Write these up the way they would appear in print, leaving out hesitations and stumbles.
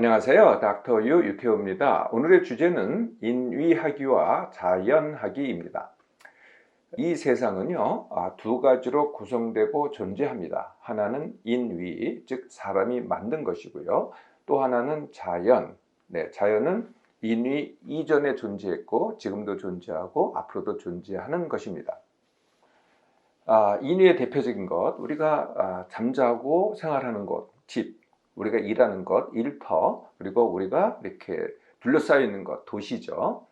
안녕하세요. 닥터 유 유태호입니다. 오늘의 주제는 인위학이와 자연학이입니다. 이 세상은요, 두 가지로 구성되고 존재합니다. 하나는 인위, 즉 사람이 만든 것이고요. 또 하나는 자연. 자연은 인위 이전에 존재했고 지금도 존재하고 앞으로도 존재하는 것입니다. 인위의 대표적인 것, 우리가 잠자고 생활하는 곳, 집, 우리가 일하는 것, 일터, 그리고 우리가 이렇게 둘러싸여 있는 것, 도시죠.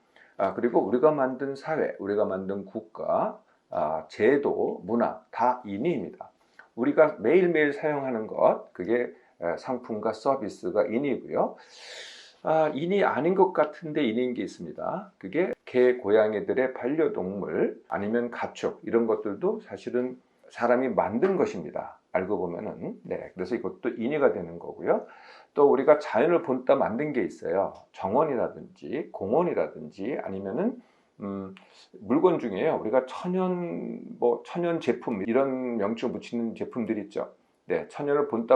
그리고 우리가 만든 사회, 우리가 만든 국가, 제도, 문화, 다 인위입니다. 우리가 매일매일 사용하는 것, 그게 상품과 서비스가 인위고요. 인위 아닌 것 같은데 인위인 게 있습니다. 그게 개, 고양이들의 반려동물 아니면 가축 이런 것들도 사실은 사람이 만든 것입니다. 알고 보면은. 그래서 이것도 인위가 되는 거고요. 또 우리가 자연을 본따 만든 게 있어요. 정원이라든지 공원이라든지 아니면은 물건 중에요. 우리가 천연 제품 이런 명칭을 붙이는 제품들이 있죠. 자연을 본따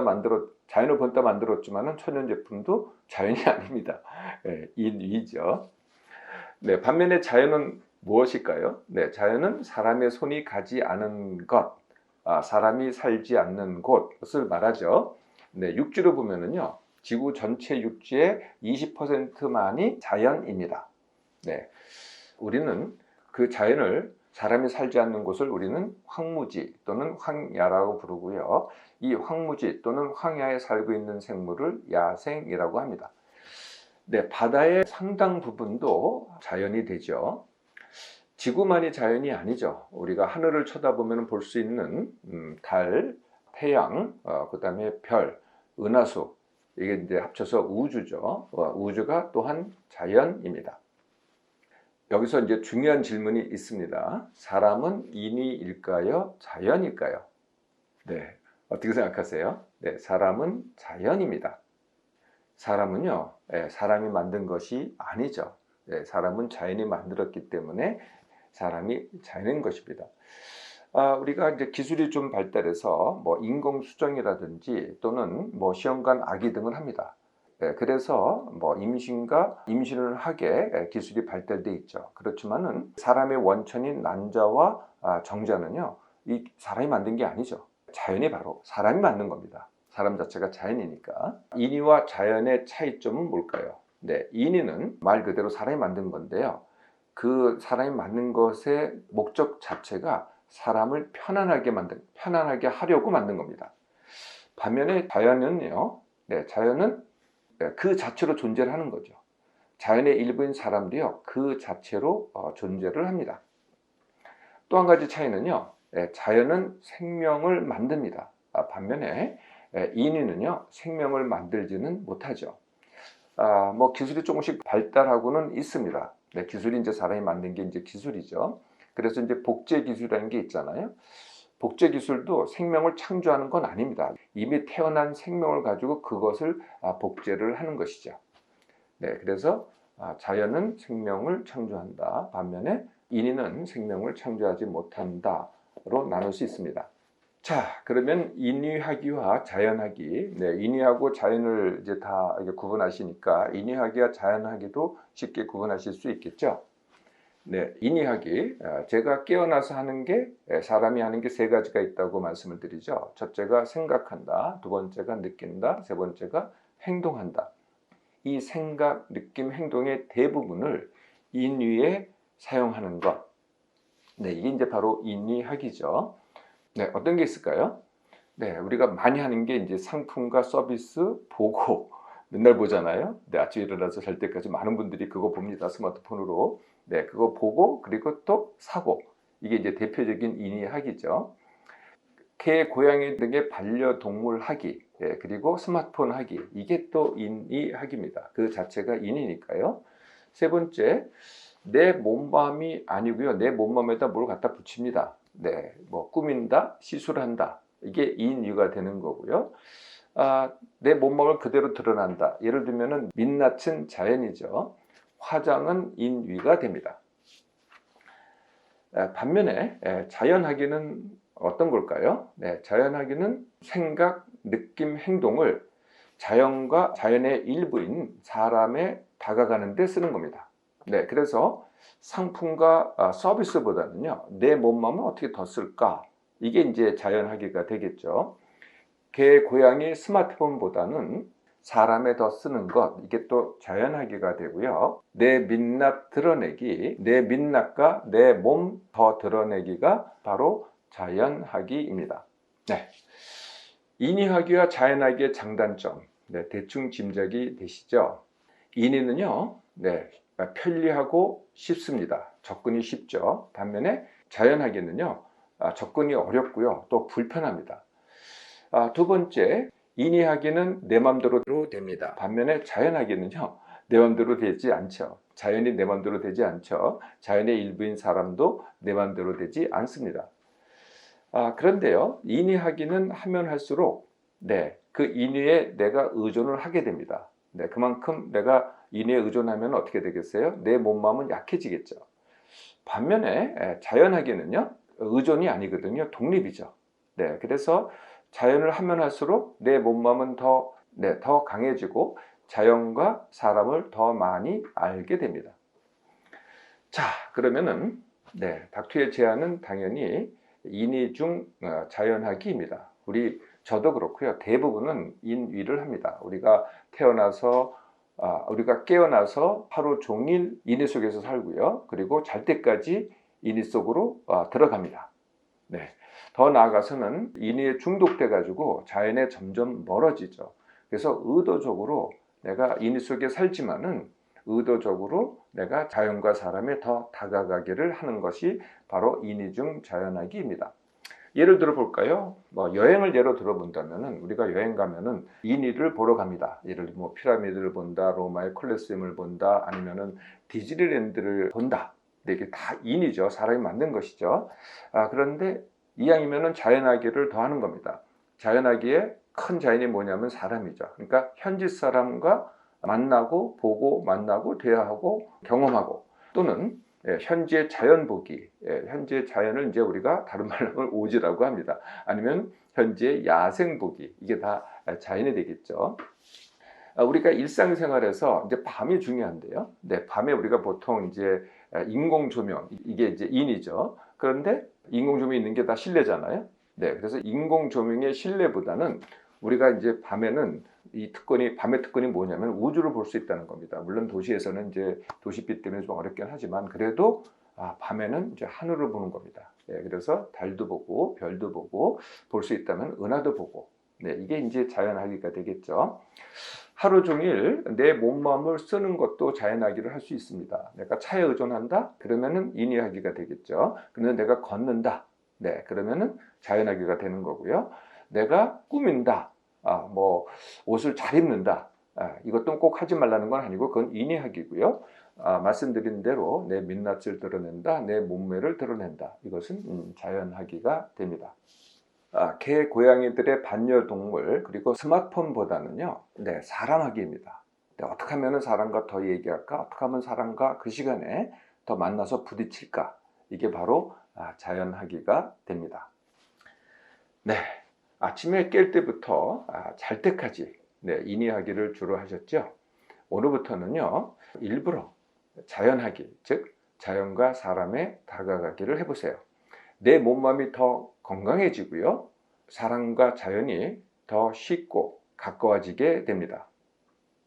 만들었지만은 천연 제품도 자연이 아닙니다. 인위죠. 반면에 자연은 무엇일까요? 자연은 사람의 손이 가지 않은 것, 사람이 살지 않는 곳을 말하죠. 육지로 보면은요, 지구 전체 육지의 20%만이 자연입니다. 우리는 그 자연을 사람이 살지 않는 곳을 우리는 황무지 또는 황야라고 부르고요. 이 황무지 또는 황야에 살고 있는 생물을 야생이라고 합니다. 바다의 상당 부분도 자연이 되죠. 지구만이 자연이 아니죠. 우리가 하늘을 쳐다보면 볼 수 있는 달, 태양, 그 다음에 별, 은하수, 이게 이제 합쳐서 우주죠. 우주가 또한 자연입니다. 여기서 이제 중요한 질문이 있습니다. 사람은 인위일까요? 자연일까요? 어떻게 생각하세요? 사람은 자연입니다. 사람은요, 사람이 만든 것이 아니죠. 사람은 자연이 만들었기 때문에 사람이 자연인 것입니다. 우리가 이제 기술이 좀 발달해서 인공수정이라든지 또는 시험관 아기 등을 합니다. 그래서 임신을 하게 기술이 발달돼 있죠. 그렇지만은 사람의 원천인 난자와 정자는요, 이 사람이 만든 게 아니죠. 자연이 바로 사람이 만든 겁니다. 사람 자체가 자연이니까. 인위와 자연의 차이점은 뭘까요? 인위는 말 그대로 사람이 만든 건데요. 그 사람이 만든 것의 목적 자체가 사람을 편안하게 하려고 만든 겁니다. 반면에 자연은요, 자연은 그 자체로 존재를 하는 거죠. 자연의 일부인 사람도요, 그 자체로 존재를 합니다. 또 한 가지 차이는요, 자연은 생명을 만듭니다. 반면에 인위는요, 생명을 만들지는 못하죠. 기술이 조금씩 발달하고는 있습니다. 기술이 이제 사람이 만든 게 이제 기술이죠. 그래서 이제 복제 기술이라는 게 있잖아요. 복제 기술도 생명을 창조하는 건 아닙니다. 이미 태어난 생명을 가지고 그것을 복제를 하는 것이죠. 그래서 자연은 생명을 창조한다. 반면에 인위는 생명을 창조하지 못한다로 나눌 수 있습니다. 자, 그러면 인위학이와 자연학이, 인위하고 자연을 이제 다 구분하시니까 인위학이와 자연학이도 쉽게 구분하실 수 있겠죠. 인위학이 제가 깨어나서 하는 게 사람이 하는 게 세 가지가 있다고 말씀을 드리죠. 첫째가 생각한다, 두 번째가 느낀다, 세 번째가 행동한다. 이 생각, 느낌, 행동의 대부분을 인위에 사용하는 것. 이게 이제 바로 인위학이죠. 어떤 게 있을까요? 우리가 많이 하는 게 이제 상품과 서비스 보고 맨날 보잖아요. 아침에 일어나서 잘 때까지 많은 분들이 그거 봅니다. 스마트폰으로. 그거 보고 그리고 또 사고. 이게 이제 대표적인 인위학이죠. 개, 고양이 등의 반려동물 하기, 그리고 스마트폰 하기. 이게 또 인위학입니다. 그 자체가 인위니까요. 세 번째, 내 몸맘이 아니고요. 내 몸맘에다 뭘 갖다 붙입니다. 꾸민다, 시술한다. 이게 인위가 되는 거고요. 내 몸맘을 그대로 드러난다. 예를 들면은 민낯은 자연이죠. 화장은 인위가 됩니다. 반면에 자연학위는 어떤 걸까요? 자연학위는 생각, 느낌, 행동을 자연과 자연의 일부인 사람에 다가가는 데 쓰는 겁니다. 네, 그래서 상품과 서비스보다는요, 내 몸, 마음을 어떻게 더 쓸까? 이게 이제 자연하기가 되겠죠. 개, 고양이, 스마트폰보다는 사람에 더 쓰는 것, 이게 또 자연하기가 되고요. 내 민낯 드러내기, 내 민낯과 내 몸 더 드러내기가 바로 자연하기입니다. 네. 인위하기와 자연하기의 장단점, 네, 대충 짐작이 되시죠? 인위는요, 네, 편리하고 쉽습니다. 접근이 쉽죠. 반면에 자연하기는요, 접근이 어렵고요, 또 불편합니다. 두 번째, 인위하기는 내 맘대로 됩니다. 반면에 자연하기는요, 내 맘대로 되지 않죠. 자연이 내 맘대로 되지 않죠. 자연의 일부인 사람도 내 맘대로 되지 않습니다. 그런데요, 인위하기는 하면 할수록, 네, 그 인위에 내가 의존을 하게 됩니다. 네, 그만큼 내가 인위에 의존하면 어떻게 되겠어요? 내 몸, 마음은 약해지겠죠. 반면에 자연하기는요, 의존이 아니거든요. 독립이죠. 네, 그래서 자연을 하면 할수록 내 몸, 마음은 더 강해지고 자연과 사람을 더 많이 알게 됩니다. 자, 그러면은, 네, 닥터의 제안은 당연히 인위 중 자연하기입니다. 저도 그렇고요. 대부분은 인위를 합니다. 우리가 깨어나서 하루 종일 인위 속에서 살고요. 그리고 잘 때까지 인위 속으로 들어갑니다. 네. 더 나아가서는 인위에 중독돼 가지고 자연에 점점 멀어지죠. 그래서 의도적으로 내가 인위 속에 살지만은 의도적으로 내가 자연과 사람에 더 다가가기를 하는 것이 바로 인위 중 자연하기입니다. 예를 들어 볼까요? 여행을 예로 들어본다면은 우리가 여행 가면은 인위를 보러 갑니다. 예를 들어 피라미드를 본다, 로마의 콜로세움을 본다, 아니면은 디즈니랜드를 본다. 근데 이게 다 인위죠. 사람이 만든 것이죠. 그런데 이왕이면은 자연하기를 더하는 겁니다. 자연하기에 큰 자연이 뭐냐면 사람이죠. 그러니까 현지 사람과 만나고 보고 만나고 대화하고 경험하고 또는 현지의 자연 보기, 현지의 자연을 이제 우리가 다른 말로 하면 오지라고 합니다. 아니면 현지의 야생 보기, 이게 다 자연이 되겠죠. 우리가 일상생활에서 이제 밤이 중요한데요. 네, 밤에 우리가 보통 이제 인공 조명, 이게 이제 인이죠. 그런데 인공 조명이 있는 게 다 실내잖아요. 네, 그래서 인공 조명의 실내보다는 우리가 이제 밤에는 밤의 특권이 뭐냐면 우주를 볼 수 있다는 겁니다. 물론 도시에서는 이제 도시빛 때문에 좀 어렵긴 하지만 그래도 밤에는 이제 하늘을 보는 겁니다. 네, 그래서 달도 보고 별도 보고 볼 수 있다면 은하도 보고, 네, 이게 이제 자연하기가 되겠죠. 하루 종일 내 몸, 마음을 쓰는 것도 자연하기를 할 수 있습니다. 내가 차에 의존한다? 그러면은 인위하기가 되겠죠. 그런데 내가 걷는다? 네, 그러면은 자연하기가 되는 거고요. 내가 꾸민다? 옷을 잘 입는다? 이것도 꼭 하지 말라는 건 아니고 그건 인위하기고요. 말씀드린 대로 내 민낯을 드러낸다, 내 몸매를 드러낸다. 이것은 자연하기가 됩니다. 개, 고양이들의 반려동물 그리고 스마트폰보다는요, 네, 사람하기입니다. 네, 어떻게 하면 사람과 더 얘기할까? 어떻게 하면 사람과 그 시간에 더 만나서 부딪힐까? 이게 바로 자연하기가 됩니다. 네, 아침에 깰 때부터 잘 때까지, 네, 인위하기를 주로 하셨죠. 오늘부터는요, 일부러 자연하기, 즉 자연과 사람에 다가가기를 해보세요. 내 몸, 마음이 더 건강해지고요. 사람과 자연이 더 쉽고 가까워지게 됩니다.